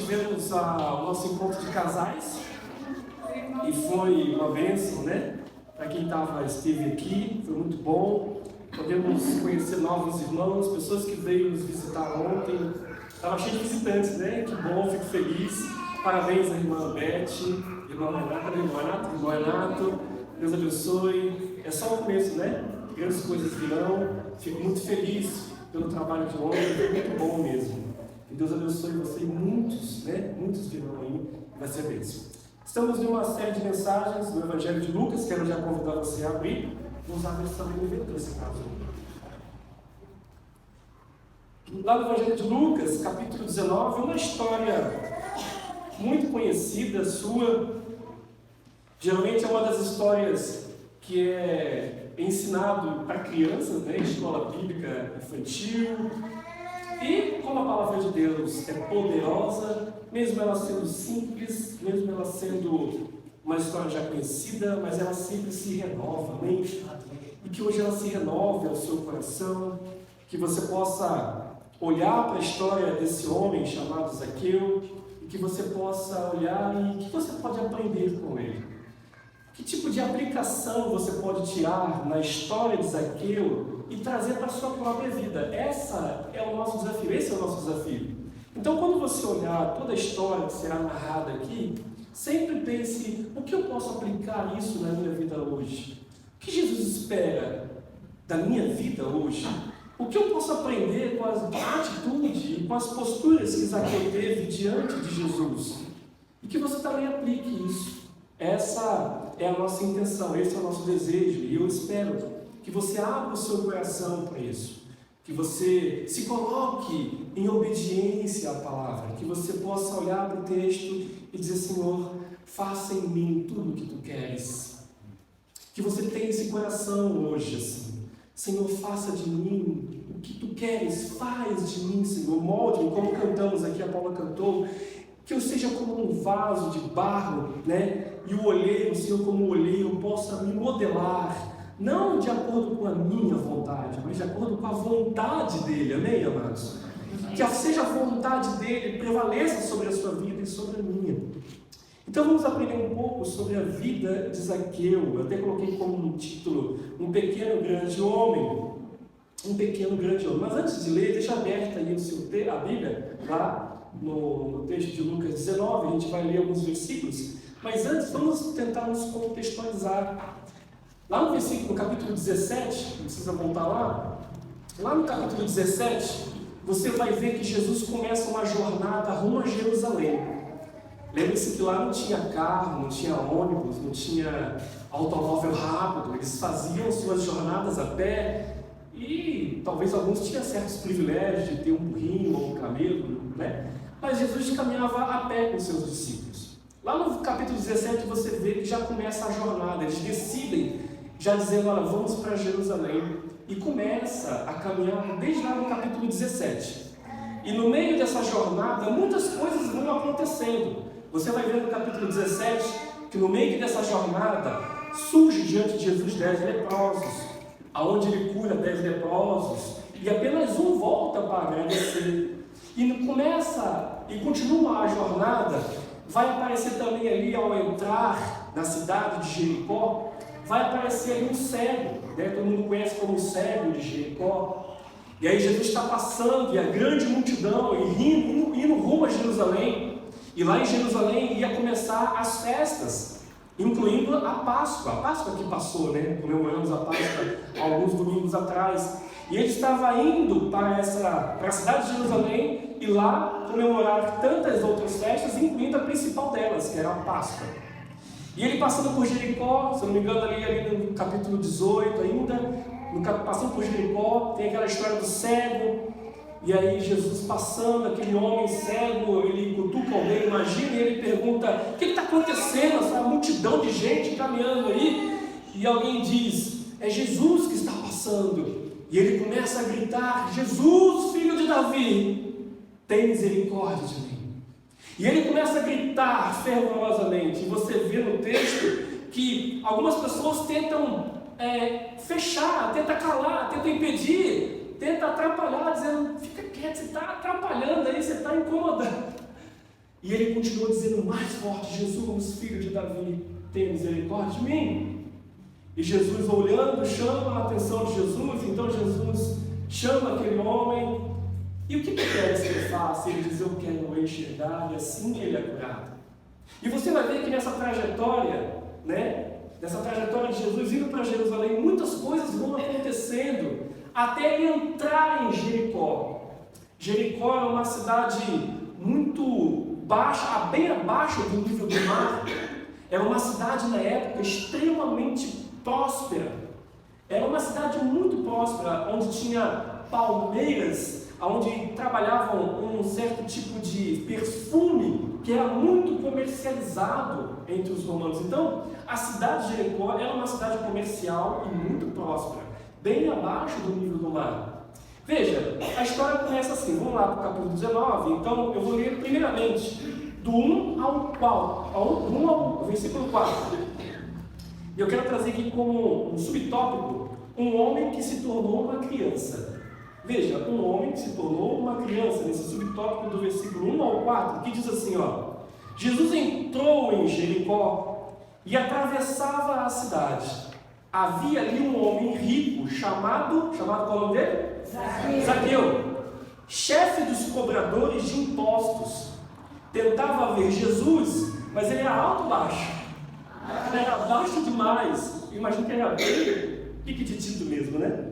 tivemos o nosso encontro de casais e foi uma bênção, né? Para quem esteve aqui, foi muito bom. Podemos conhecer novos irmãos, pessoas que veio nos visitar ontem. Estava cheio de visitantes, né? Que bom, fico feliz. Parabéns à irmã Beth, irmã Renato. Deus abençoe. É só o começo, né? Grandes coisas virão. Fico muito feliz pelo trabalho de ontem, foi muito bom mesmo. Que Deus abençoe você e muitos, né? Muitos virão aí, vai ser bênção. Estamos em uma série de mensagens do Evangelho de Lucas, quero já convidar você a abrir. Vou usar a versão NVT nesse caso. Lá no Evangelho de Lucas, capítulo 19, uma história muito conhecida sua. Geralmente é uma das histórias que é ensinado para crianças, né? Escola bíblica infantil. E como a palavra de Deus é poderosa, mesmo ela sendo simples, mesmo ela sendo uma história já conhecida, mas ela sempre se renova, amém? E que hoje ela se renove ao seu coração, que você possa olhar para a história desse homem chamado Zaqueu, e que você possa olhar e que você pode aprender com ele. Que tipo de aplicação você pode tirar na história de Zaqueu e trazer para a sua própria vida? Esse é o nosso desafio. Então, quando você olhar toda a história que será narrada aqui, sempre pense, o que eu posso aplicar isso na minha vida hoje? O que Jesus espera da minha vida hoje? O que eu posso aprender com a atitude e com as posturas que Zaqueu teve diante de Jesus? E que você também aplique isso. Essa é a nossa intenção, esse é o nosso desejo, e eu espero que você abra o seu coração para isso, que você se coloque em obediência à palavra, que você possa olhar para o texto e dizer: Senhor, faça em mim tudo o que tu queres. Que você tenha esse coração hoje assim: Senhor, faça de mim o que tu queres, faz de mim, Senhor, molde-me, como cantamos aqui, a Paula cantou. Que eu seja como um vaso de barro, né? E o olheiro, o Senhor, como o olheiro, possa me modelar, não de acordo com a minha vontade, mas de acordo com a vontade dele, amém, amados? Que seja a vontade dele prevaleça sobre a sua vida e sobre a minha. Então vamos aprender um pouco sobre a vida de Zaqueu. Eu até coloquei como um título, um pequeno grande homem. Um pequeno grande homem. Mas antes de ler, deixa aberta aí a Bíblia, lá no texto de Lucas 19, a gente vai ler alguns versículos, mas antes vamos tentar nos contextualizar. Lá no capítulo 17, não precisa voltar lá no capítulo 17, você vai ver que Jesus começa uma jornada rumo a Jerusalém. Lembre-se que lá não tinha carro, não tinha ônibus, não tinha automóvel rápido, eles faziam suas jornadas a pé, e talvez alguns tinham certos privilégios de ter um burrinho ou um camelo, né? Mas Jesus caminhava a pé com seus discípulos. Lá no capítulo 17 você vê que já começa a jornada, eles decidem, já dizendo: olha, vamos para Jerusalém, e começa a caminhar desde lá no capítulo 17. E no meio dessa jornada, muitas coisas vão acontecendo. Você vai ver no capítulo 17 que no meio dessa jornada surge diante de Jesus 10 leprosos, aonde ele cura 10 leprosos, e apenas um volta para agradecer. E continua a jornada. Vai aparecer também ali, ao entrar na cidade de Jericó, vai aparecer ali um cego, né? Todo mundo conhece como o cego de Jericó. E aí Jesus está passando, e a grande multidão, indo rumo a Jerusalém. E lá em Jerusalém ia começar as festas, incluindo a Páscoa que passou, né? Comemoramos a Páscoa alguns domingos atrás. E ele estava indo para a cidade de Jerusalém e lá comemorar tantas outras festas, incluindo a principal delas, que era a Páscoa. E ele passando por Jericó, se eu não me engano ali no capítulo 18 ainda, passando por Jericó, tem aquela história do cego. E aí Jesus passando, aquele homem cego, ele cutuca alguém, imagina, e ele pergunta: o que está acontecendo? Essa multidão de gente caminhando aí. E alguém diz: é Jesus que está passando. E ele começa a gritar: Jesus, filho de Davi, tem misericórdia de mim. E ele começa a gritar fervorosamente. E você vê no texto que algumas pessoas tentam fechar, tentam calar, tentam impedir, tentam atrapalhar, dizendo: fica quieto, você está atrapalhando aí, você está incomodando. E ele continuou dizendo mais forte: Jesus, filho de Davi, tem misericórdia de mim. E Jesus, olhando, chama a atenção de Jesus. Então Jesus chama aquele homem. E o que queres que ele faça? Ele diz: eu quero enxergar, e assim ele é curado. E você vai ver que nessa trajetória, nessa trajetória de Jesus indo para Jerusalém, muitas coisas vão acontecendo até ele entrar em Jericó. Jericó é uma cidade muito baixa, bem abaixo do nível do mar. Era uma cidade na época extremamente próspera. Era uma cidade muito próspera, onde tinha palmeiras, onde trabalhavam um certo tipo de perfume que era muito comercializado entre os romanos. Então, a cidade de Jericó era uma cidade comercial e muito próspera, bem abaixo do nível do mar. Veja, a história começa assim. Vamos lá para o capítulo 19. Então, eu vou ler primeiramente do 1 ao versículo 4. E eu quero trazer aqui como um subtópico um homem que se tornou uma criança. Veja, um homem que se tornou uma criança, nesse subtópico do versículo 1 ao 4, que diz assim, Jesus entrou em Jericó e atravessava a cidade. Havia ali um homem rico, chamado qual é o nome dele? Zaqueu, chefe dos cobradores de impostos. Tentava ver Jesus, mas ele era alto baixo. Ele era baixo demais. Imagino que ele era bem piquitito mesmo, né?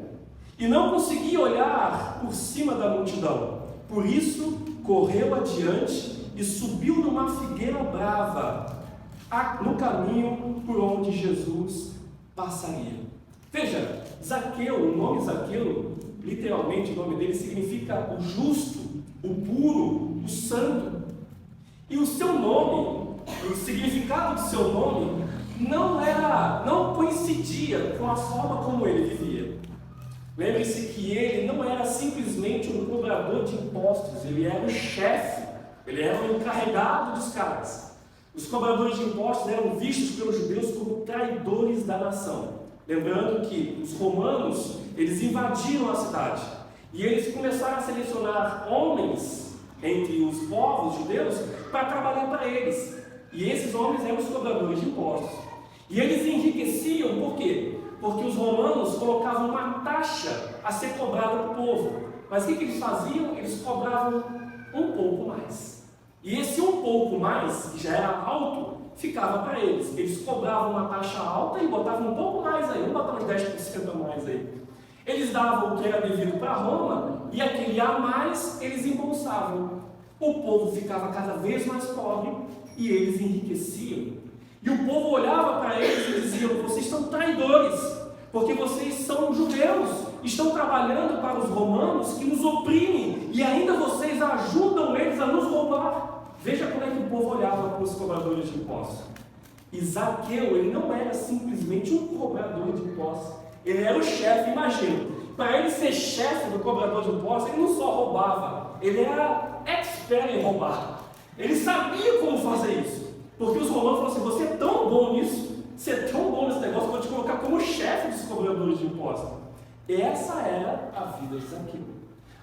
E não conseguia olhar por cima da multidão. Por isso, correu adiante e subiu numa figueira brava, no caminho por onde Jesus passaria. Veja, Zaqueu, o nome Zaqueu, literalmente o nome dele significa o justo, o puro, o santo. E o seu nome, o significado do seu nome, não coincidia com a forma como ele vivia. Lembre-se que ele não era simplesmente um cobrador de impostos, ele era o chefe, ele era o encarregado dos caras. Os cobradores de impostos eram vistos pelos judeus como traidores da nação. Lembrando que os romanos, eles invadiram a cidade e eles começaram a selecionar homens entre os povos judeus para trabalhar para eles. E esses homens eram os cobradores de impostos. E eles enriqueciam, por quê? Porque os romanos colocavam uma taxa a ser cobrada para o povo. Mas o que eles faziam? Eles cobravam um pouco mais. E esse um pouco mais, que já era alto, ficava para eles. Eles cobravam uma taxa alta e botavam um pouco mais aí, vamos botar uns 10% a mais aí. Eles davam o que era devido para Roma e aquele a mais eles embolsavam. O povo ficava cada vez mais pobre e eles enriqueciam. E o povo olhava para eles e dizia: vocês são traidores, porque vocês são judeus, estão trabalhando para os romanos que nos oprimem e ainda vocês ajudam eles a nos roubar. Veja como é que o povo olhava para os cobradores de impostos. E Zaqueu, ele não era simplesmente um cobrador de impostos, ele era o chefe. Imagina, para ele ser chefe do cobrador de impostos, ele não só roubava, ele era expert em roubar. Ele sabia como fazer isso. Porque os romanos falaram assim: você é tão bom nisso, você é tão bom nesse negócio, eu vou te colocar como chefe dos cobradores de impostos. Essa era a vida de Zaqueu.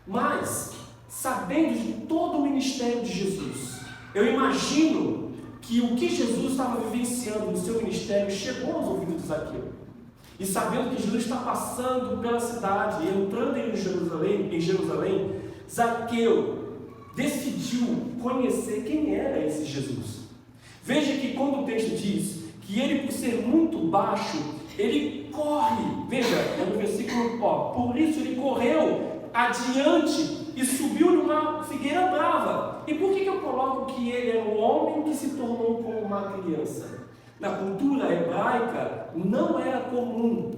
Mas, sabendo de todo o ministério de Jesus, eu imagino que o que Jesus estava vivenciando no seu ministério chegou aos ouvidos de Zaqueu. E sabendo que Jesus está passando pela cidade e entrando em Jerusalém, Zaqueu decidiu conhecer quem era esse Jesus. Veja que quando o texto diz que ele, por ser muito baixo, ele corre. Veja, é no versículo, por isso ele correu adiante e subiu numa figueira brava. E por que eu coloco que ele é um homem que se tornou como uma criança? Na cultura hebraica não era comum,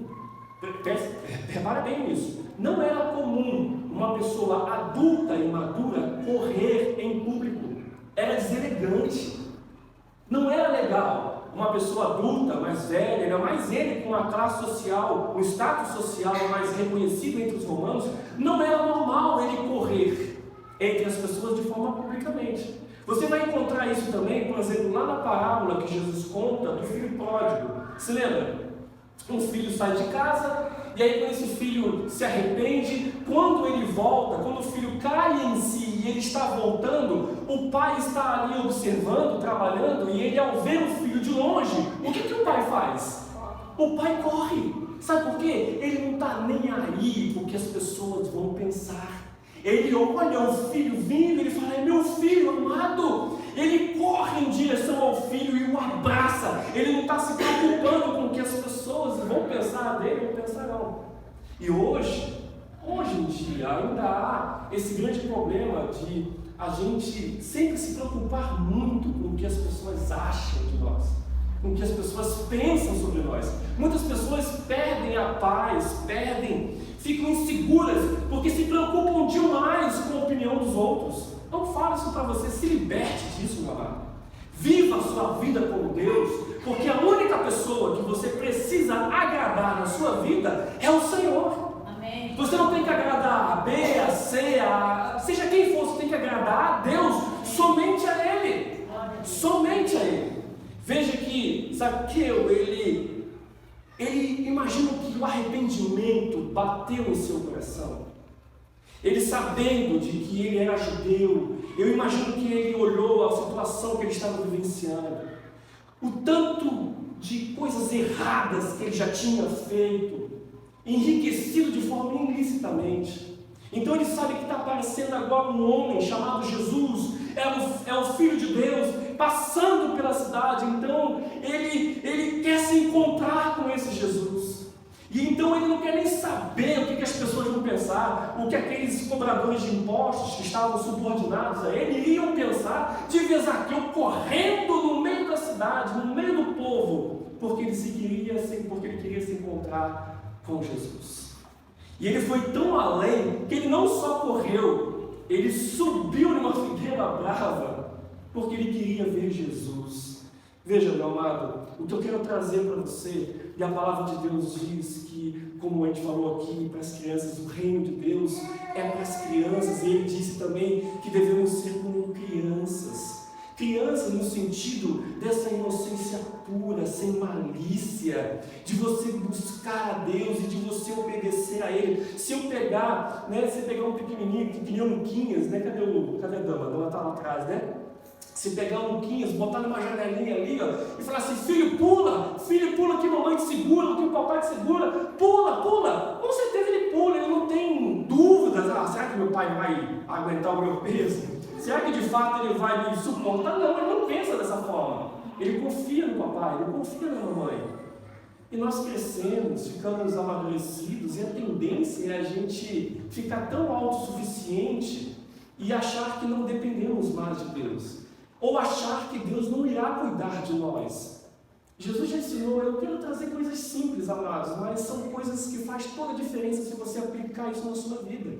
repare bem nisso, não era comum uma pessoa adulta e madura correr em público. Era deselegante. Não era legal uma pessoa adulta, mais velha, ainda mais ele com a classe social, um status social mais reconhecido entre os romanos, não era normal ele correr entre as pessoas de forma publicamente. Você vai encontrar isso também, por exemplo, lá na parábola que Jesus conta do filho pródigo. Se lembra? Um filho sai de casa e aí quando esse filho se arrepende, quando ele volta, quando o filho cai em si e ele está voltando, o pai está ali observando, trabalhando, e ele, ao ver o filho de longe, o que o pai faz? O pai corre. Sabe por quê? Ele não está nem aí o que as pessoas vão pensar. Ele olha o filho vindo, ele fala: é meu filho amado. Ele corre em direção ao filho e o abraça. Ele não está se preocupando com o que as pessoas vão pensar dele ou pensarão. E hoje em dia, ainda há esse grande problema de a gente sempre se preocupar muito com o que as pessoas acham de nós, com o que as pessoas pensam sobre nós. Muitas pessoas perdem a paz, ficam inseguras, porque se preocupam demais com a opinião dos outros. Não falo isso para você, se liberte disso, meu amado. Viva a sua vida com Deus, porque a única pessoa que você precisa agradar na sua vida é o Senhor. Amém. Você não tem que agradar a B, a C, seja quem for, você tem que agradar a Deus, somente a Ele. Somente a Ele. Veja que Zaqueu, ele imagina que o arrependimento bateu em seu coração. Ele, sabendo de que ele era judeu, eu imagino que ele olhou a situação que ele estava vivenciando, o tanto de coisas erradas que ele já tinha feito, enriquecido de forma ilicitamente. Então ele sabe que está aparecendo agora um homem chamado Jesus, é o Filho de Deus, passando pela cidade. Então ele quer se encontrar com esse Jesus. E então ele não quer nem saber o que as pessoas vão pensar, o que aqueles cobradores de impostos que estavam subordinados a ele iriam pensar de ver Zaqueu correndo no meio da cidade, no meio do povo, porque ele queria se encontrar com Jesus. E ele foi tão além que ele não só correu, ele subiu numa figueira brava, porque ele queria ver Jesus. Veja, meu amado, o que eu quero trazer para você, e a palavra de Deus diz que, como a gente falou aqui, para as crianças, o reino de Deus é para as crianças, e ele disse também que devemos ser como crianças. Crianças no sentido dessa inocência pura, sem malícia, de você buscar a Deus e de você obedecer a Ele. Se eu pegar, você pegar um pequenininho Luquinhas, cadê a dama? A dama está lá atrás, né? Se pegar o Luquinhas, botar numa janelinha ali, e falar assim: filho pula que mamãe te segura, que o papai te segura, pula, com certeza ele pula, ele não tem dúvidas: será que meu pai vai aguentar o meu peso? Será que de fato ele vai me suportar? Não, ele não pensa dessa forma, ele confia no papai, ele confia na mamãe. E nós crescemos, ficamos amadurecidos, e a tendência é a gente ficar tão autossuficiente e achar que não dependemos mais de Deus, ou achar que Deus não irá cuidar de nós. Jesus já ensinou, eu quero trazer coisas simples, amados, mas são coisas que faz toda a diferença se você aplicar isso na sua vida.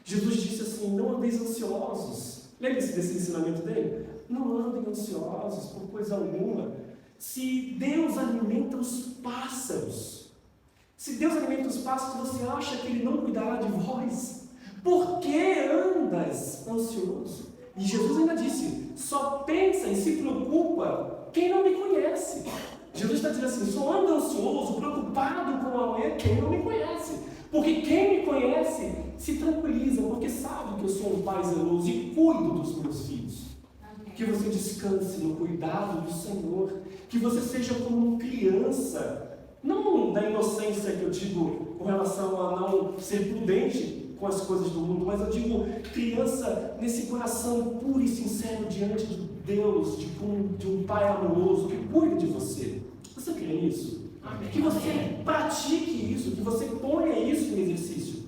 Jesus disse assim: não andeis ansiosos. Lembre-se desse ensinamento dele? Não andem ansiosos por coisa alguma. Se Deus alimenta os pássaros, você acha que Ele não cuidará de vós? Por que andas ansioso? E Jesus ainda disse: só pensa e se preocupa quem não me conhece. Jesus está dizendo assim: só anda ansioso, preocupado com amanhã quem não me conhece. Porque quem me conhece se tranquiliza, porque sabe que eu sou um pai zeloso e cuido dos meus filhos. Que você descanse no cuidado do Senhor, que você seja como uma criança, não da inocência que eu digo com relação a não ser prudente com as coisas do mundo, mas eu digo criança nesse coração puro e sincero diante de Deus, de um pai amoroso que cuida de você. Você crê nisso? Amém. Que você pratique isso, que você ponha isso em exercício.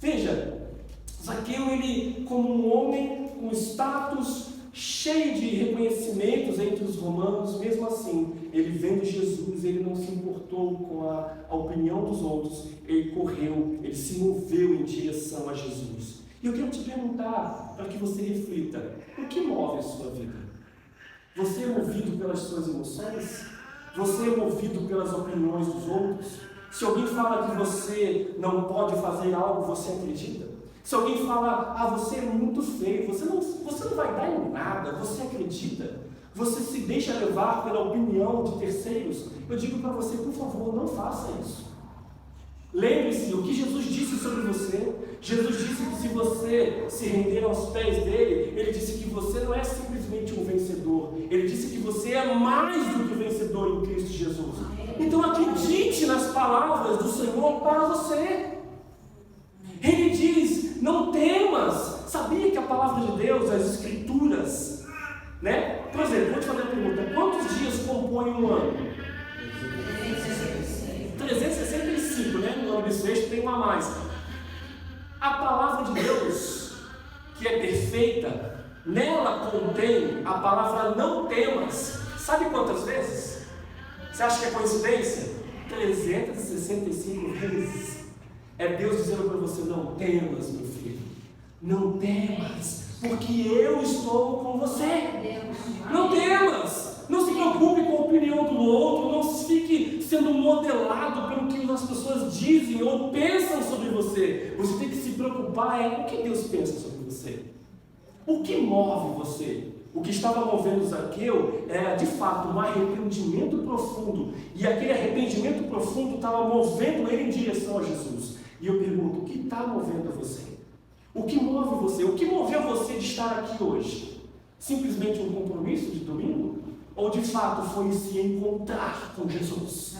Veja, Zaqueu, ele como um homem com status cheio de reconhecimentos entre os romanos, mesmo assim, ele vendo Jesus, ele não se importou com a opinião dos outros, ele correu, ele se moveu em direção a Jesus. E eu quero te perguntar, para que você reflita, o que move a sua vida? Você é movido pelas suas emoções? Você é movido pelas opiniões dos outros? Se alguém fala que você não pode fazer algo, você acredita? Se alguém fala: você é muito feio, você não vai dar em nada, você acredita? Você se deixa levar pela opinião de terceiros? Eu digo para você, por favor, não faça isso. Lembre-se o que Jesus disse sobre você. Jesus disse que se você se render aos pés dele, ele disse que você não é simplesmente um vencedor. Ele disse que você é mais do que vencedor em Cristo Jesus. Então acredite nas palavras do Senhor para você. Ele diz, não temas. Sabia que a palavra de Deus, as Escrituras, né? Por exemplo, vou te fazer a pergunta, quantos dias compõem um ano? 365, né? No ano bissexto tem uma a mais. A palavra de Deus, que é perfeita, nela contém a palavra não temas. Sabe quantas vezes? Você acha que é coincidência? 365 vezes. É Deus dizendo para você, não temas, meu filho. Não temas, porque eu estou com você. Não temas. Não se preocupe com a opinião do outro, não fique sendo modelado pelo que as pessoas dizem ou pensam sobre você. Você tem que se preocupar com o que Deus pensa sobre você. O que move você? O que estava movendo Zaqueu era de fato um arrependimento profundo. E aquele arrependimento profundo estava movendo ele em direção a Jesus. E eu pergunto, o que está movendo você? O que move você? O que moveu você de estar aqui hoje? Simplesmente um compromisso de domingo? Ou de fato foi se encontrar com Jesus?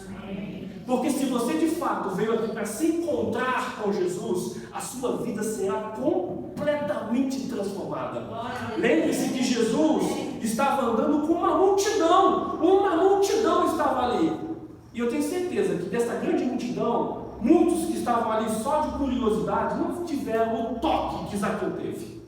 Porque se você de fato veio aqui para se encontrar com Jesus, a sua vida será completamente transformada. Lembre-se que Jesus estava andando com uma multidão estava ali. E eu tenho certeza que dessa grande multidão, muitos que estavam ali só de curiosidade não tiveram o toque que Zaqueu teve.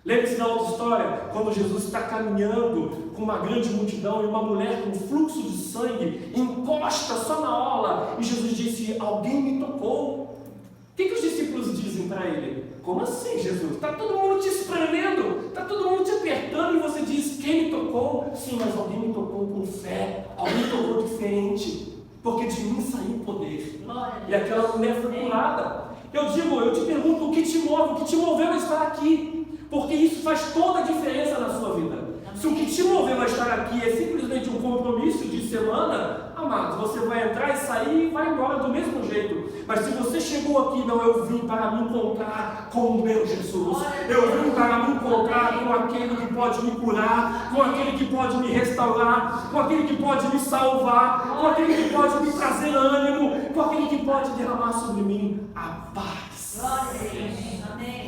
Lembre-se da outra história, quando Jesus está caminhando com uma grande multidão e uma mulher com fluxo de sangue encosta só na orla e Jesus disse, alguém me tocou. O que os discípulos dizem para ele? Como assim, Jesus? Está todo mundo te espremendo, está todo mundo te apertando e você diz, quem me tocou? Sim, mas alguém me tocou com fé, alguém me tocou diferente, porque de mim saiu poder. E aquela mulher foi curada. Eu te pergunto, o que te move, o que te moveu a estar aqui? Porque isso faz toda a diferença na sua vida. Se o que te moveu a estar aqui é simplesmente um compromisso de semana, amado, você vai entrar e sair e vai embora do mesmo jeito. Mas se você chegou aqui, não, eu vim para me encontrar com o meu Jesus. Eu vim para me encontrar com aquele que pode me curar, com aquele que pode me restaurar, com aquele que pode me salvar, com aquele que pode me trazer ânimo, com aquele que pode derramar sobre mim a paz.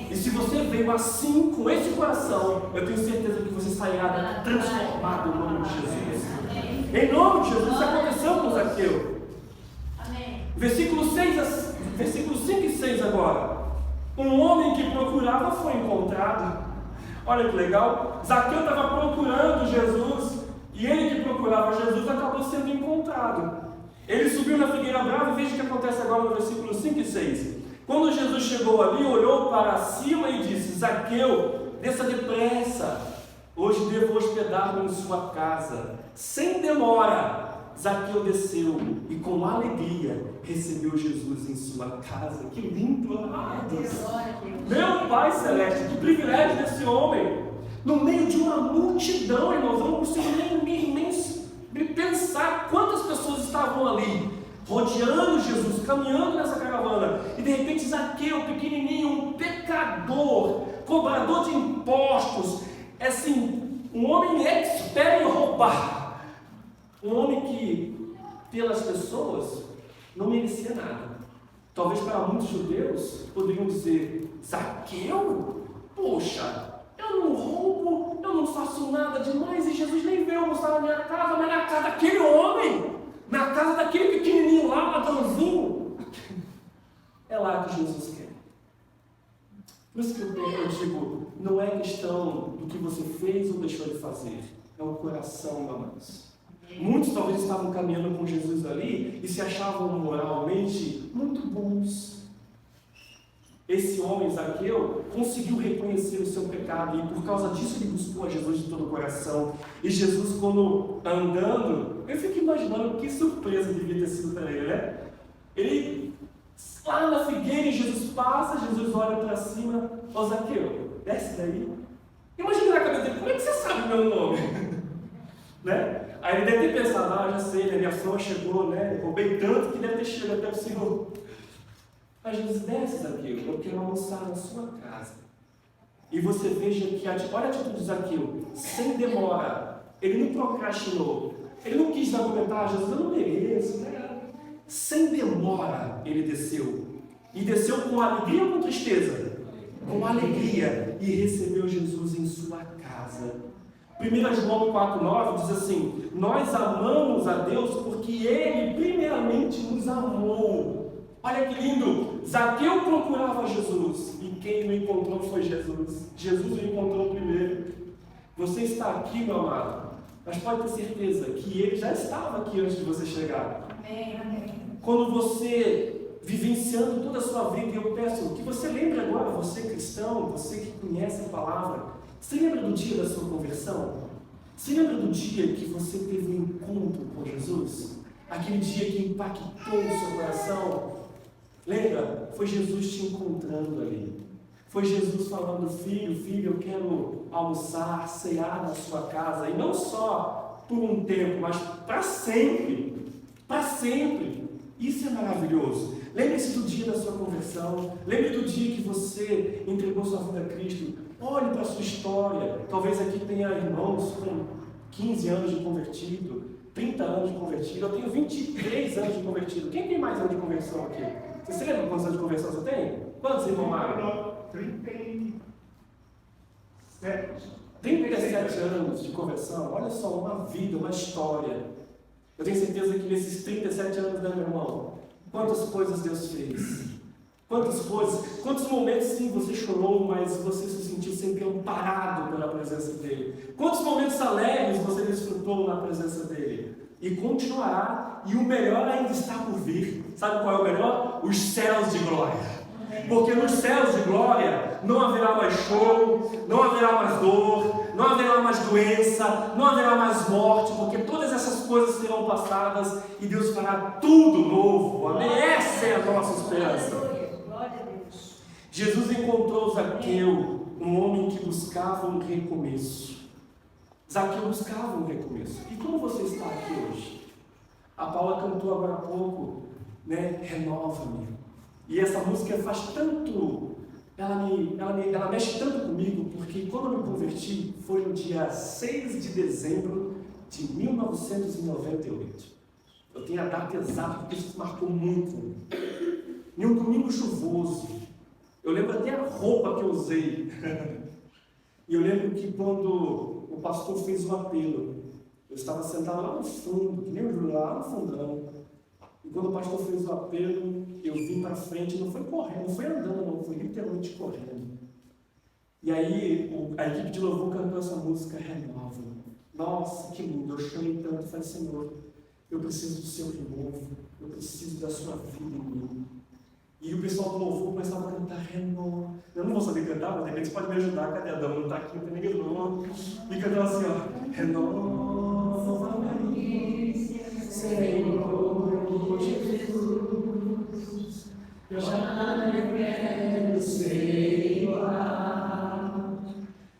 E se você veio assim, com esse coração, eu tenho certeza que você sairá transformado em nome de Jesus. Em nome de Jesus, isso aconteceu com Zaqueu. Versículo 5 e 6 agora. Um homem que procurava foi encontrado. Olha que legal. Zaqueu estava procurando Jesus, e ele que procurava Jesus acabou sendo encontrado. Ele subiu na figueira brava e veja o que acontece agora no versículo 5 e 6. Quando Jesus chegou ali, olhou para cima e disse, Zaqueu, desça depressa, hoje devo hospedar-me em sua casa. Sem demora, Zaqueu desceu e com alegria recebeu Jesus em sua casa. Que lindo, amados! Meu Pai Celeste, que privilégio desse homem! No meio de uma multidão, irmãos, eu não consigo nem pensar quantas pessoas estavam ali, rodeando Jesus, caminhando nessa caravana, e de repente Zaqueu, pequenininho, um pecador, cobrador de impostos, assim, um homem expert em roubar, um homem que, pelas pessoas, não merecia nada. Talvez para muitos judeus poderiam dizer, Zaqueu? Poxa, eu não roubo, eu não faço nada demais, e Jesus nem veio almoçar na minha casa, mas na casa daquele homem, na casa daquele pequenininho lá, ladrãozinho, é lá que Jesus quer. Por isso que eu digo, não é questão do que você fez ou deixou de fazer, é o coração, amados. Muitos talvez estavam caminhando com Jesus ali e se achavam moralmente muito bons. Esse homem, Zaqueu, conseguiu reconhecer o seu pecado e por causa disso ele buscou a Jesus de todo o coração. E Jesus, quando andando, eu fico imaginando que surpresa devia ter sido para ele, né? Ele, lá na figueira, Jesus passa, Jesus olha para cima, ó Zaqueu, desce daí. Imagina na cabeça dele, como é que você sabe meu nome? Né? Aí ele deve ter pensado, já sei, né? Minha fama chegou, né? Roubei tanto que deve ter chegado até o Senhor. Mas Jesus desce, Zaqueu, eu quero almoçar na sua casa. E você veja que, olha a atitude de Zaqueu, sem demora, ele não procrastinou, ele não quis argumentar, Jesus, eu não mereço, né? Sem demora ele desceu. E desceu com alegria ou com tristeza? Com alegria. E recebeu Jesus em sua casa. 1 João 4,9 diz assim: nós amamos a Deus porque Ele primeiramente nos amou. Olha que lindo! Zaqueu procurava Jesus e quem o encontrou foi Jesus. Jesus o encontrou primeiro. Você está aqui, meu amado, mas pode ter certeza que Ele já estava aqui antes de você chegar. Amém, amém. Quando você vivenciando toda a sua vida, e eu peço que você lembre agora, você cristão, você que conhece a palavra, você lembra do dia da sua conversão? Você lembra do dia que você teve um encontro com Jesus? Aquele dia que impactou o seu coração? Lembra? Foi Jesus te encontrando ali. Foi Jesus falando: filho, eu quero almoçar, cear na sua casa. E não só por um tempo, mas para sempre. Para sempre. Isso é maravilhoso. Lembre-se do dia da sua conversão. Lembre do dia que você entregou sua vida a Cristo. Olhe para a sua história. Talvez aqui tenha irmãos com 15 anos de convertido, 30 anos de convertido. Eu tenho 23 anos de convertido. Quem tem mais anos de conversão aqui? Você se lembra quantos anos de conversão você tem? Quantos, irmão Mário? 37 anos de conversão. Olha só, uma vida, uma história. Eu tenho certeza que nesses 37 anos, né, meu irmão? Quantas coisas Deus fez. Quantas coisas, quantos momentos sim você chorou, mas você se sentiu sempre amparado pela presença dele. Quantos momentos alegres você desfrutou na presença dele. E continuará, e o melhor ainda está por vir. Sabe qual é o melhor? Os céus de glória. Porque nos céus de glória não haverá mais choro, não haverá mais dor, não haverá mais doença, não haverá mais morte, porque todas essas coisas serão passadas e Deus fará tudo novo. Amém? Essa é a nossa esperança. Glória a Deus. Jesus encontrou Zaqueu, um homem que buscava um recomeço. Zaqueu buscava um recomeço. E como você está aqui hoje? A Paula cantou agora há pouco, né? Renova-me. E essa música faz tanto, ela mexe tanto comigo, porque quando eu me converti foi no dia 6 de dezembro de 1998. Eu tenho a data exata, porque isso marcou muito. Em um domingo chuvoso, eu lembro até a roupa que eu usei. E eu lembro que quando o pastor fez o apelo, eu estava sentado lá no fundo, que nem o lá no fundão. E quando o pastor fez o apelo, eu vim para frente, não foi correndo, não foi andando, não, foi literalmente correndo. E aí a equipe de louvor cantou essa música Renova. Nossa, que lindo, eu chorei tanto e falei: Senhor, eu preciso do seu renovo, eu preciso da sua vida em mim. E o pessoal do louvor começava a cantar Renova. Eu não vou saber cantar, mas de repente você pode me ajudar, cadê a dama? Não está aqui, não tem ninguém não. E cantava assim, ó: Renova-me, Senhor Jesus, já quero ser igual.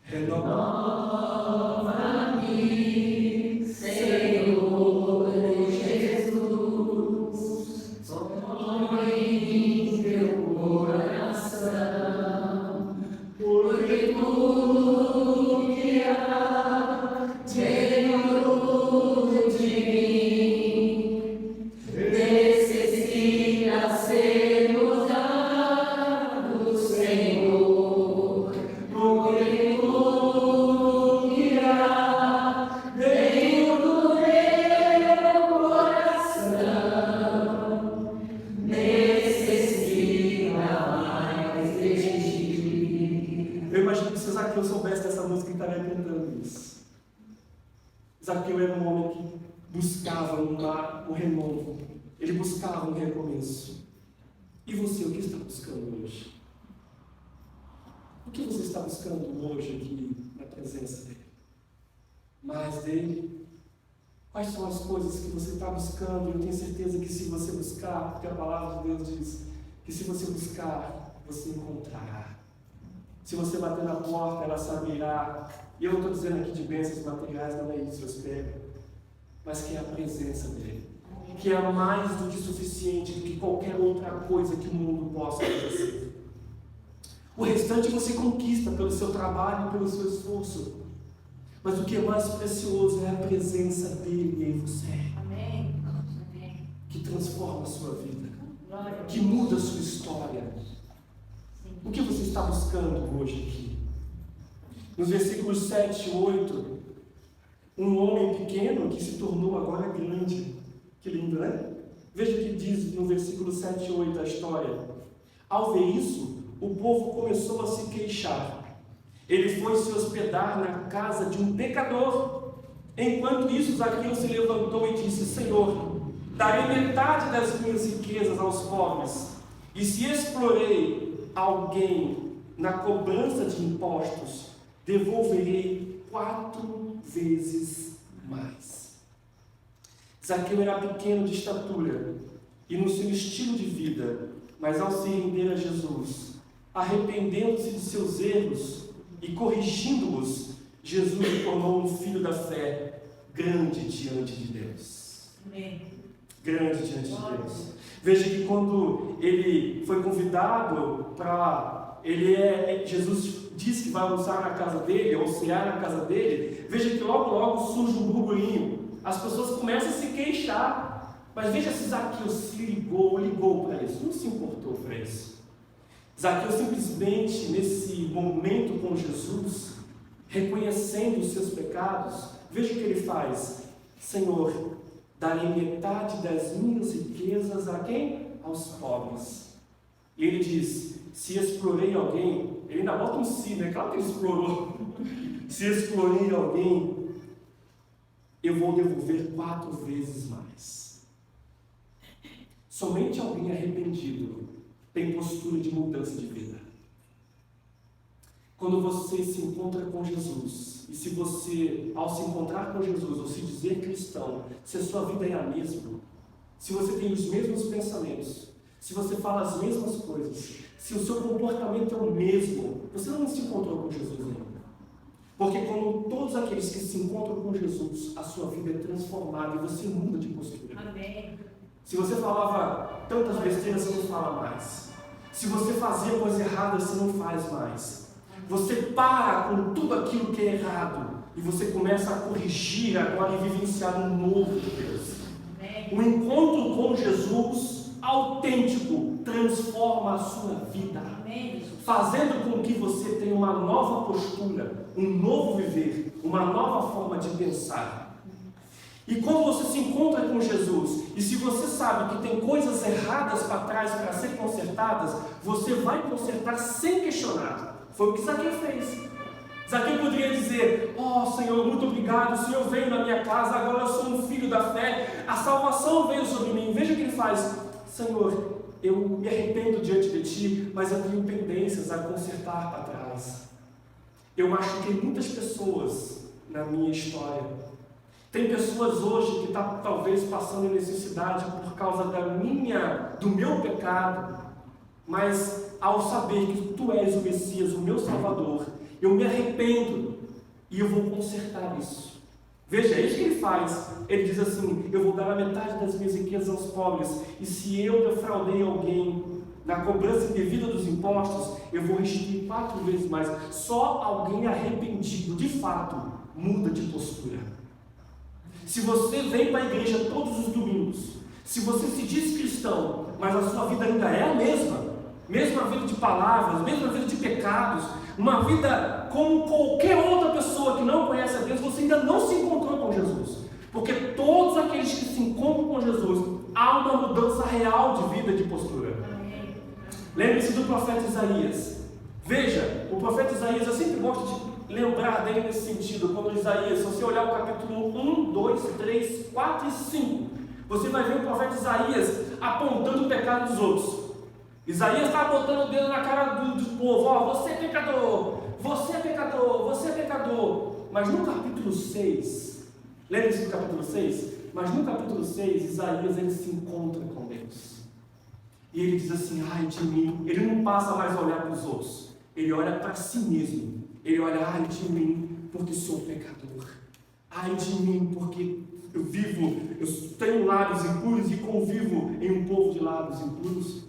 Renova-me, Senhor Jesus, põe em teu coração, porque tudo que há dentro de mim necessita ser mudado, Senhor, porque tudo que há dentro do meu coração necessita mais de ti. Eu imagino que se Zaqueu soubesse dessa música, ele estaria cantando isso. Zaqueu era um homem que buscava um renovo, ele buscava um recomeço. E você, o que está buscando hoje? O que você está buscando hoje aqui na presença dele? Mais dele? Quais são as coisas que você está buscando? Eu tenho certeza que se você buscar, porque a palavra de Deus diz que se você buscar, você encontrará. Se você bater na porta, ela se abrirá. E eu não estou dizendo aqui de bênçãos materiais, não é isso, eu espero. Mas que é a presença dele. que é mais do que suficiente, do que qualquer outra coisa que o mundo possa oferecer. O restante você conquista pelo seu trabalho, pelo seu esforço. Mas o que é mais precioso é a presença dele em você. Amém. Que transforma a sua vida. Glória a Que Deus. muda a sua história. Sim. O que você está buscando hoje aqui? Nos versículos 7 e 8, um homem pequeno que se tornou agora grande. Que lindo, né? Veja o que diz no versículo 7 e 8 a história. Ao ver isso, o povo começou a se queixar. Ele foi se hospedar na casa de um pecador. Enquanto isso, Zaqueu se levantou e disse: Senhor, darei metade das minhas riquezas aos pobres. E se explorei alguém na cobrança de impostos, devolverei 4 vezes mais. Zaqueu era pequeno de estatura e no seu estilo de vida, mas ao se render a Jesus, arrependendo-se de seus erros e corrigindo-os, Jesus o tornou um filho da fé grande diante de Deus. Amém. Grande diante de Deus. Veja que quando ele foi convidado para... Jesus diz que vai almoçar na casa dele, ou cear na casa dele. Veja que logo surge um burburinho. As pessoas começam a se queixar. Mas veja se Zaqueu se ligou para isso. Não se importou para isso. Zaqueu simplesmente, nesse momento com Jesus, reconhecendo os seus pecados, veja o que ele faz. Senhor, darei metade das minhas riquezas a quem? Aos pobres. E ele diz, se explorei alguém, ele ainda bota um si, né? Claro que ele explorou. Se explorei alguém, eu vou devolver 4 vezes mais. Somente alguém arrependido tem postura de mudança de vida. Quando você se encontra com Jesus, e se você, ao se encontrar com Jesus, ou se dizer cristão, se a sua vida é a mesma, se você tem os mesmos pensamentos, se você fala as mesmas coisas, se o seu comportamento é o mesmo, você não se encontrou com Jesus ainda. Porque como todos aqueles que se encontram com Jesus, a sua vida é transformada e você muda de postura. Amém. Se você falava tantas besteiras, você não fala mais. Se você fazia coisa errada, você não faz mais. Você para com tudo aquilo que é errado e você começa a corrigir agora e vivenciar um novo de Deus. O encontro com Jesus autêntico transforma a sua vida, fazendo com que você tenha uma nova postura, um novo viver, uma nova forma de pensar. E quando você se encontra com Jesus, e se você sabe que tem coisas erradas para trás para ser consertadas, você vai consertar sem questionar. Foi o que Zaqueu fez. Zaqueu poderia dizer, Senhor, muito obrigado, o Senhor veio na minha casa, agora eu sou um filho da fé, a salvação veio sobre mim. Veja o que ele faz. Senhor, eu me arrependo diante de Ti, mas eu tenho pendências a consertar para trás. Eu machuquei muitas pessoas na minha história. Tem pessoas hoje que estão talvez passando necessidade por causa do meu pecado, mas ao saber que Tu és o Messias, o meu Salvador, eu me arrependo e eu vou consertar isso. Veja, é isso que ele faz. Ele diz assim, eu vou dar a metade das minhas riquezas aos pobres, e se eu defraudei alguém na cobrança indevida dos impostos, eu vou restituir 4 vezes mais. Só alguém arrependido, de fato, muda de postura. Se você vem para a igreja todos os domingos, se você se diz cristão, mas a sua vida ainda é a mesma vida de palavras, mesma vida de pecados, uma vida como qualquer outra pessoa que não conhece a Deus, você ainda não se encontrou com Jesus. Porque todos aqueles que se encontram com Jesus, há uma mudança real de vida, de postura. Lembre-se do profeta Isaías. Veja, o profeta Isaías, eu sempre gosto de lembrar dele nesse sentido. Quando Isaías, se você olhar o capítulo 1, 2, 3, 4 e 5, você vai ver o profeta Isaías apontando o pecado dos outros. Isaías está botando o dedo na cara do povo, você é pecador, você é pecador, você é pecador. Mas no capítulo 6, lembre-se do capítulo 6? Mas no capítulo 6, Isaías ele se encontra com Deus. E ele diz assim, ai de mim. Ele não passa mais a olhar para os outros, ele olha para si mesmo. Ele olha, ai de mim, porque sou pecador. Ai de mim, porque eu tenho lábios impuros e convivo em um povo de lábios impuros.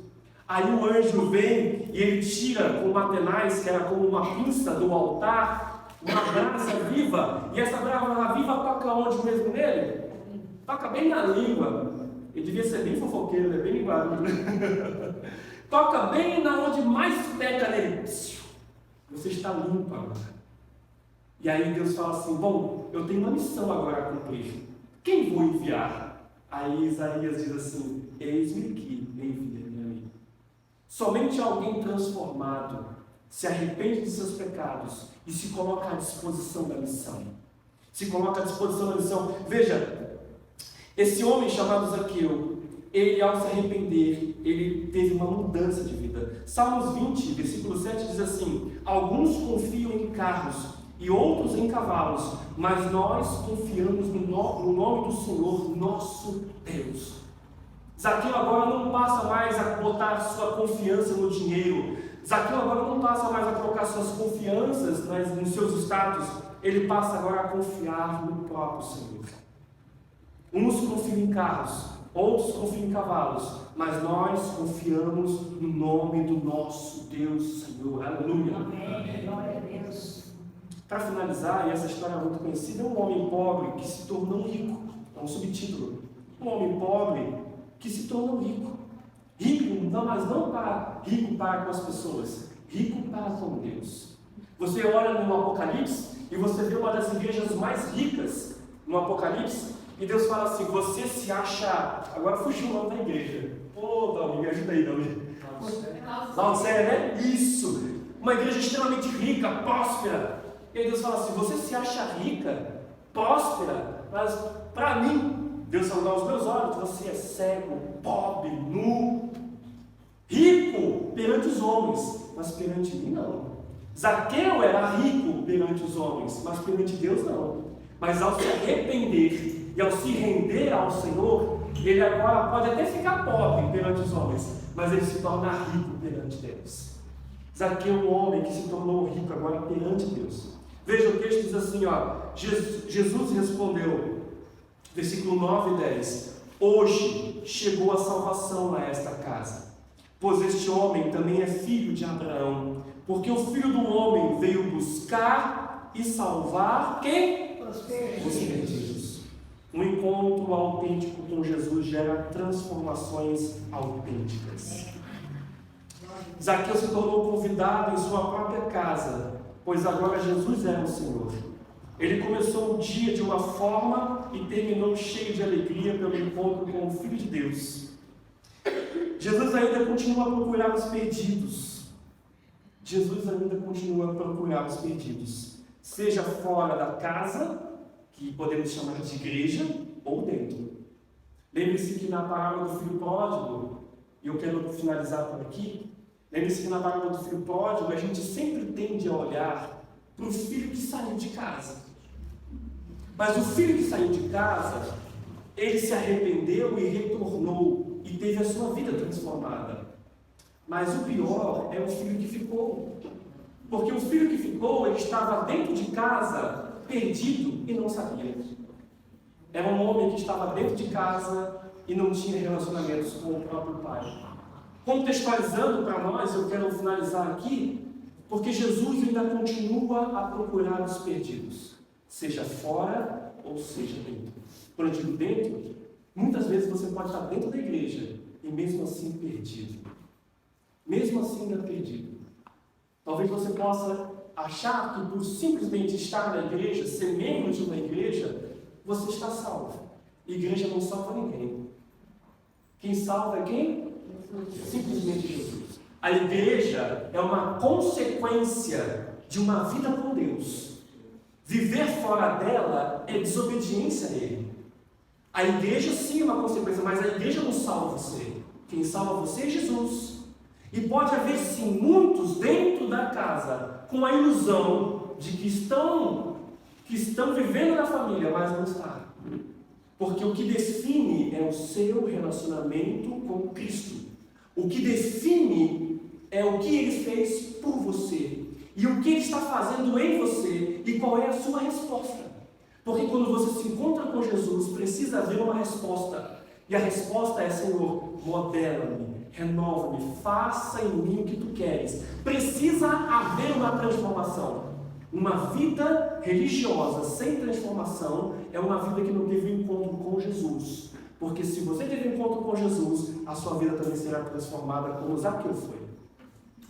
Aí o anjo vem e ele tira com uma tenaz, que era como uma pinça do altar, uma brasa viva, e essa brasa viva toca onde mesmo nele? Toca bem na língua. Ele devia ser bem fofoqueiro, né? Bem linguado. Toca bem na onde mais peca nele. Você está limpo agora. E aí Deus fala assim, bom, eu tenho uma missão agora a cumprir. Quem vou enviar? Aí Isaías diz assim, eis-me aqui, envia-me a mim. Somente alguém transformado se arrepende de seus pecados e se coloca à disposição da missão. Se coloca à disposição da missão. Veja, esse homem chamado Zaqueu, ele ao se arrepender, ele teve uma mudança de vida. Salmos 20, versículo 7 diz assim, alguns confiam em carros e outros em cavalos, mas nós confiamos no nome do Senhor, nosso Deus. Zaqueu agora não passa mais a botar sua confiança no dinheiro. Zaqueu agora não passa mais a colocar suas confianças nos seus status. Ele passa agora a confiar no próprio Senhor. Uns confiam em carros, outros confiam em cavalos, mas nós confiamos no nome do nosso Deus, Senhor. Aleluia. Amém. Glória a Deus. Para finalizar, e essa história é muito conhecida, é um homem pobre que se tornou rico. É um subtítulo. Um homem pobre que se tornou rico. Rico, mas não rico para com as pessoas, rico para com Deus. Você olha no Apocalipse e você vê uma das igrejas mais ricas no Apocalipse, e Deus fala assim, você se acha... Agora fugiu o nome da igreja. Pô, Dalmi, me ajuda aí, Dalmi. Laodicea, né? Isso! Uma igreja extremamente rica, próspera. E aí Deus fala assim, você se acha rica, próspera, mas para mim, Deus falou aos meus olhos, você é cego, pobre, nu, rico perante os homens, mas perante mim não. Zaqueu era rico perante os homens, mas perante Deus não. Mas ao se arrepender e ao se render ao Senhor, ele agora pode até ficar pobre perante os homens, mas ele se torna rico perante Deus. Zaqueu é um homem que se tornou rico agora perante Deus. Veja, o texto diz assim, ó, Jesus respondeu, versículo 9 e 10, hoje chegou a salvação a esta casa, pois este homem também é filho de Abraão, porque o Filho do Homem veio buscar e salvar quem? Os perdidos. Um encontro autêntico com Jesus gera transformações autênticas. Zaqueu se tornou convidado em sua própria casa, pois agora Jesus era o Senhor. Ele começou o dia de uma forma e terminou cheio de alegria pelo encontro com o Filho de Deus. Jesus ainda continua a procurar os perdidos. Jesus ainda continua a procurar os perdidos. Seja fora da casa, que podemos chamar de igreja, ou dentro. Lembre-se que na parábola do filho pródigo, e eu quero finalizar por aqui, lembre-se que na parábola do filho pródigo, a gente sempre tende a olhar para o filho que saiu de casa. Mas o filho que saiu de casa, ele se arrependeu e retornou, e teve a sua vida transformada. Mas o pior é o filho que ficou. Porque o filho que ficou, ele estava dentro de casa, perdido e não sabia. Era um homem que estava dentro de casa e não tinha relacionamentos com o próprio pai. Contextualizando para nós, eu quero finalizar aqui, porque Jesus ainda continua a procurar os perdidos, seja fora ou seja dentro. Quando eu digo dentro, muitas vezes você pode estar dentro da igreja e mesmo assim perdido. Mesmo assim ainda perdido. Talvez você possa achar que por simplesmente estar na igreja, ser membro de uma igreja, você está salvo. Igreja não salva ninguém. Quem salva é quem? Simplesmente Jesus. A igreja é uma consequência de uma vida com Deus. Viver fora dela é desobediência a Ele. A igreja sim é uma consequência, mas a igreja não salva você. Quem salva você é Jesus. E pode haver sim muitos dentro da casa com a ilusão de que estão vivendo na família, mas não está. Porque o que define é o seu relacionamento com Cristo. O que define é o que Ele fez por você. E o que Ele está fazendo em você. E qual é a sua resposta. Porque quando você se encontra com Jesus, precisa haver uma resposta. E a resposta é: Senhor, modela-me, renova-me, faça em mim o que tu queres. Precisa haver uma transformação. Uma vida religiosa sem transformação é uma vida que não teve um encontro com Jesus. Porque se você teve um encontro com Jesus, a sua vida também será transformada como Zaqueu foi.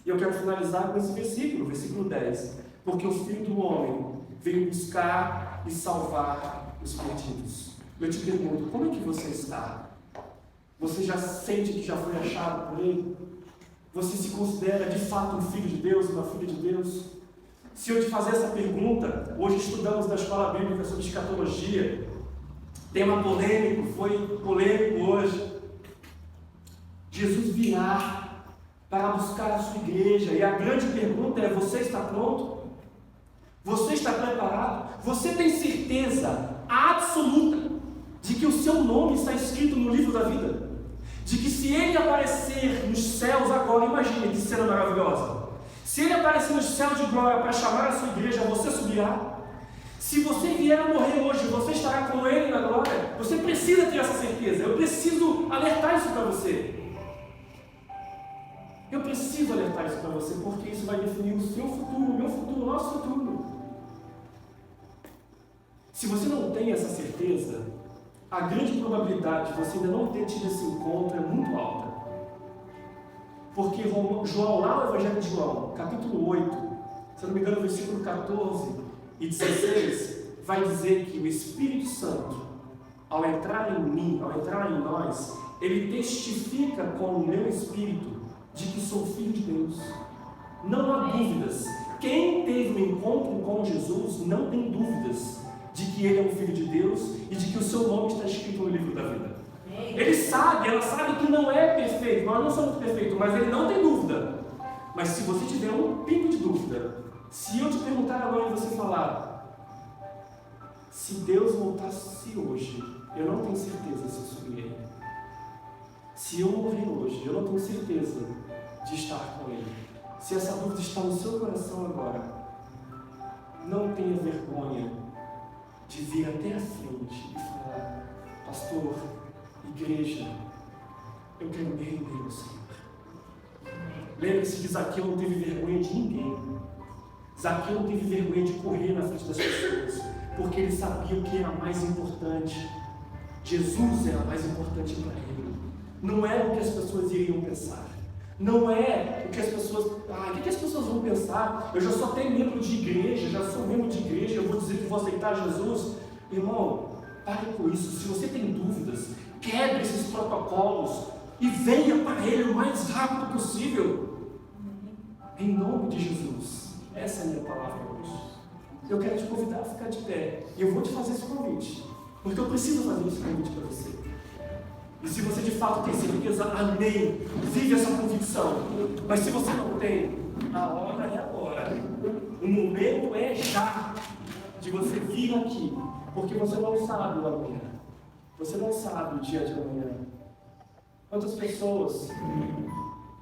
E eu quero finalizar com esse versículo, versículo 10. Porque o Filho do Homem veio buscar e salvar os perdidos. Eu te pergunto, como é que você está? Você já sente que já foi achado por Ele? Você se considera de fato um filho de Deus, uma filha de Deus? Se eu te fazer essa pergunta, hoje estudamos na escola bíblica sobre escatologia, tema polêmico, foi polêmico hoje. Jesus virá para buscar a sua igreja, e a grande pergunta é: você está pronto? Você está preparado? Você tem certeza absoluta de que o seu nome está escrito no livro da vida? De que se Ele aparecer nos céus agora, imagine que cena maravilhosa. Se Ele aparecer nos céus de glória para chamar a sua igreja, você subirá? Se você vier a morrer hoje, você estará com Ele na glória? Você precisa ter essa certeza. Eu preciso alertar isso para você. Eu preciso alertar isso para você, porque isso vai definir o seu futuro, o meu futuro, o nosso futuro. Se você não tem essa certeza, a grande probabilidade de você ainda não ter tido esse encontro é muito alta. Porque João, lá no Evangelho de João, capítulo 8, se eu não me engano, versículo 14 e 16, vai dizer que o Espírito Santo, ao entrar em mim, ao entrar em nós, ele testifica com o meu espírito de que sou filho de Deus. Não há dúvidas. Quem teve um encontro com Jesus não tem dúvidas de que ele é um filho de Deus e de que o seu nome está escrito no livro da vida. Ele sabe, ela sabe que não é perfeito, nós não somos perfeitos, mas ele não tem dúvida. Mas se você tiver um pingo de dúvida, se eu te perguntar agora e você falar: se Deus voltasse hoje, eu não tenho certeza se eu subirei. Se eu morrer hoje, eu não tenho certeza de estar com Ele. Se essa dúvida está no seu coração agora, não tenha vergonha de vir até a frente e falar: pastor, igreja, eu quero me render ao Senhor. Lembre-se que Zaqueu não teve vergonha de ninguém. Zaqueu não teve vergonha de correr na frente das pessoas, porque ele sabia o que era mais importante. Jesus era mais importante para ele. Não era o que as pessoas iriam pensar. Não é o que as pessoas... o que as pessoas vão pensar? Eu já sou até membro de igreja, já sou membro de igreja, eu vou dizer que vou aceitar Jesus. Irmão, pare com isso. Se você tem dúvidas, quebre esses protocolos e venha para Ele o mais rápido possível. Em nome de Jesus. Essa é a minha palavra hoje. Eu quero te convidar a ficar de pé. E eu vou te fazer esse convite, porque eu preciso fazer esse convite para você. E se você de fato tem certeza, amém, vive essa convicção. Mas se você não tem, a hora é agora. O momento é já de você vir aqui. Porque você não sabe o amanhã. Você não sabe o dia de amanhã. Quantas pessoas,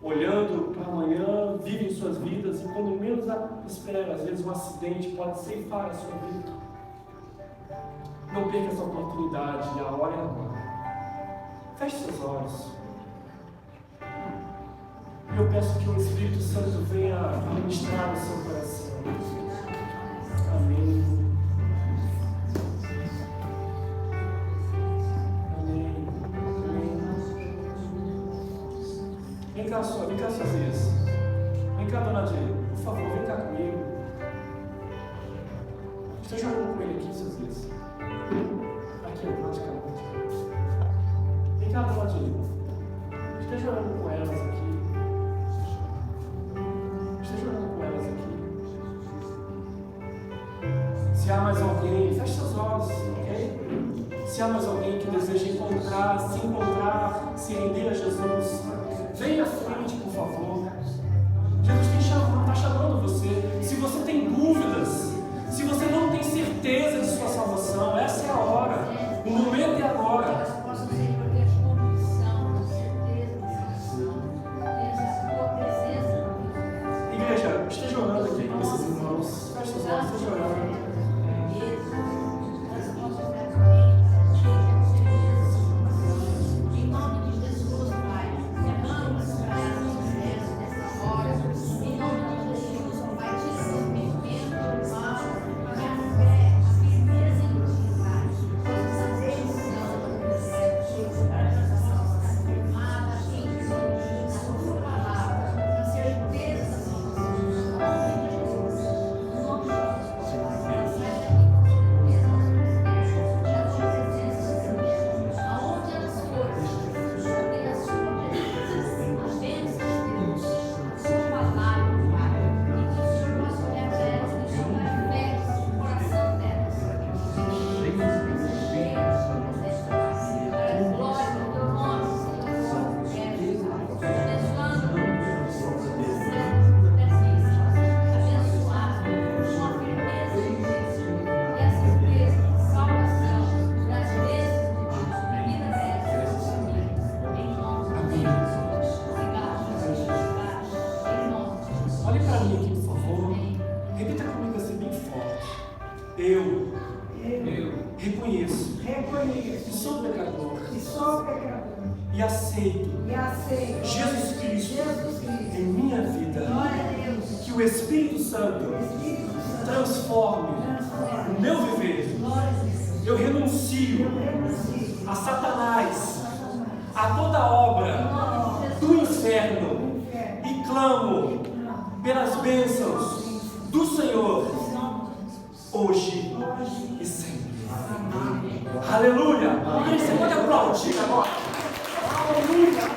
olhando para amanhã, vivem suas vidas e quando menos espera, às vezes um acidente pode ceifar a sua vida. Não perca essa oportunidade, a hora é agora. Feche seus olhos. Eu peço que o Espírito Santo venha ministrar o seu coração. Amém. Amém. Vem cá, Sozias. Vem cá, dona Adê. Por favor, vem cá comigo. Esteja orando com ele aqui, Sozias. Aqui, praticamente. Vem cá, dona Adê. Esteja orando com elas aqui. Esteja orando com elas aqui. Se há mais alguém, feche seus olhos, ok? Se há mais alguém que deseja se encontrar, se render a Jesus, venha à frente, por favor. Jesus está chamando você. Se você tem dúvidas, se você não tem certeza de sua salvação, essa é a hora. O momento é agora. Igreja, esteja orando aqui com esses irmãos. Feche seus olhos, esteja orando. mim aqui, por favor. Repita comigo assim bem forte. Eu reconheço que sou pecador e aceito Jesus Cristo em minha vida. Que o Espírito Santo transforme o meu viver. Eu renuncio a Satanás, a toda obra do inferno e clamo pelas bênçãos do Senhor hoje e sempre. Aleluia! Você pode aplaudir agora. Aleluia!